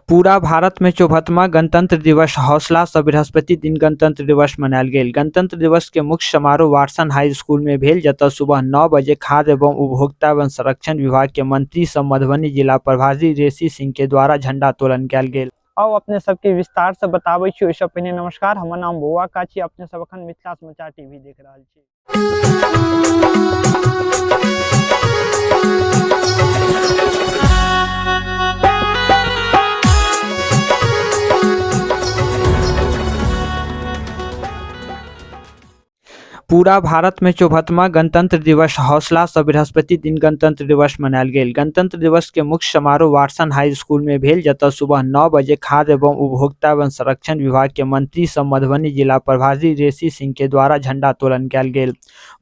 पूरा भारत में 54वां गणतंत्र दिवस हौसला सँ बृहस्पति दिन गणतंत्र दिवस मनायल गेल। गणतंत्र दिवस के मुख्य समारोह वाटसन हाई स्कूल में भेल, जतऽ सुबह 9 बजे खाद्य एवं उपभोक्ता एवं संरक्षण विभाग के मंत्री सब मधुबनी जिला प्रभारी ऋषि सिंह के द्वारा झंडोत्तोलन कयल गेल। आओ अपने सबके विस्तार से बताबै छी। ओइसँ पहिने नमस्कार, हमर नाम बौआ का छी। अपने सब अखन मिथिला समाचार टीवी देख रहल छी। पूरा भारत में 54वां गणतंत्र दिवस हौसला सँ बृहस्पति दिन गणतंत्र दिवस मनायल गेल। गणतंत्र दिवस के मुख्य समारोह वाटसन हाई स्कूल में भेल, जतऽ सुबह 9 बजे खाद्य एवं उपभोक्ता एवं संरक्षण विभाग के मंत्री सब मधुबनी जिला प्रभारी ऋषि सिंह के द्वारा झंडोत्तोलन कयल गेल।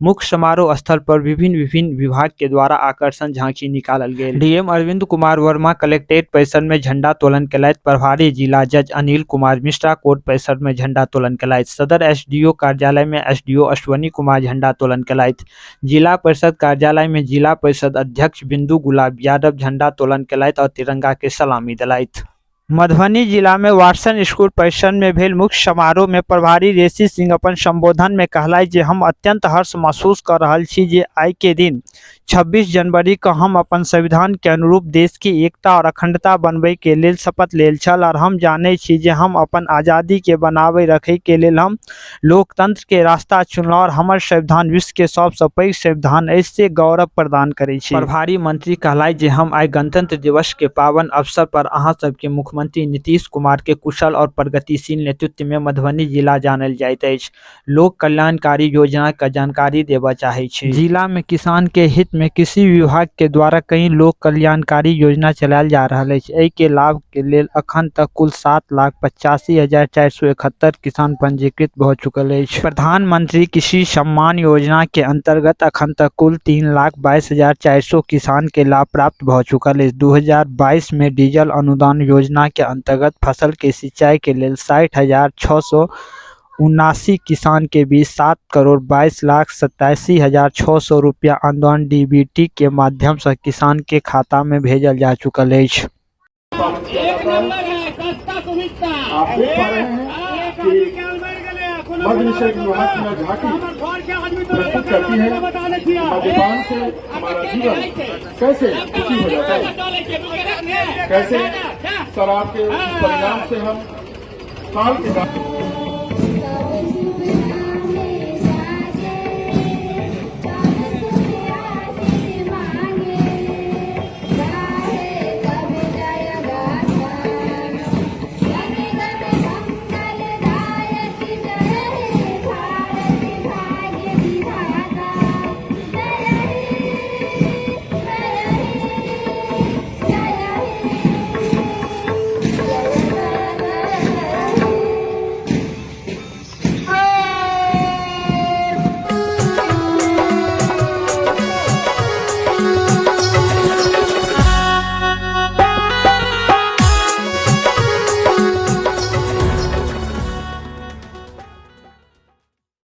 मुख्य समारोह स्थल पर विभिन्न विभाग के द्वारा आकर्षण झांकी निकालल गेल। डीएम अरविंद कुमार वर्मा कलेक्ट्रेट परिसर में झंडोत्तोलन कयलथि। प्रभारी जिला जज अनिल कुमार मिश्रा कोर्ट परिसर में झंडोत्तोलन कयलथि। सदर एसडीओ कार्यालय में एसडीओ अश्वनी कुमार झंडोत्तोलन कयलथि। जिला परिषद कार्यालय में जिला परिषद अध्यक्ष बिंदु गुलाब यादव झंडोत्तोलन कयलथि और तिरंगा के सलामी दिलथि। मधुबनी जिला में वाटसन स्कूल परिसर में भेल मुख्य समारोह में प्रभारी ऋषि सिंह अपन संबोधन में कहलथि जे हम अत्यंत हर्ष महसूस कर रहल छी जे आइ के दिन 26 जनवरी को हम अपन संविधान के अनुरूप देश की एकता और अखंडता बनबे के लेल शपथ लेल छल और हम जाने छी जे हम अपन आज़ादी के बनावे रखे के लेल हम लोकतंत्र के रास्ता चुनलहुँ और हमर संविधान विश्व के सबसे पैघ संविधान ऐसे गौरव प्रदान करे छी। प्रभारी मंत्री कहलथि जे हम आइ गणतंत्र दिवस के पावन अवसर पर अहाँ सबके मुख्यमंत्री नीतीश कुमार के कुशल और प्रगतिशील नेतृत्व में मधुबनी जिला जानल जाइत अछि। लोक कल्याणकारी योजना का जानकारी देबऽ चाहे छी। जिला में किसान के हित में कृषि विभाग के द्वारा कई लोक कल्याणकारी योजना चलायल जा रहल अछि। एहि के लाभ के लेल अखन तक कुल 7,85,471 किसान पंजीकृत भ चुकल अछि। प्रधानमंत्री कृषि सम्मान योजना के अंतर्गत अखन तक कुल 3,22,400 किसान के लाभ प्राप्त भ चुकल अछि। 2022 में डीजल अनुदान योजना के अंतर्गत फसल के सिंचाई के लेल 60,679 किसान के बीच 7,22,87,600 रुपया अनुदान डीबीटी के माध्यम से किसान के खाता में भेजल जा चुकल अछि। एक नंबर है सस्ता सुविधा। आप देख पा रहे हैं कि मध्य निषेध महात्मा झांकी प्रस्तुत करती है मद्यपान से हमारा जीवन कैसे दुखी हो जाता है, कैसे शराब के परिणाम से हम साल के बाद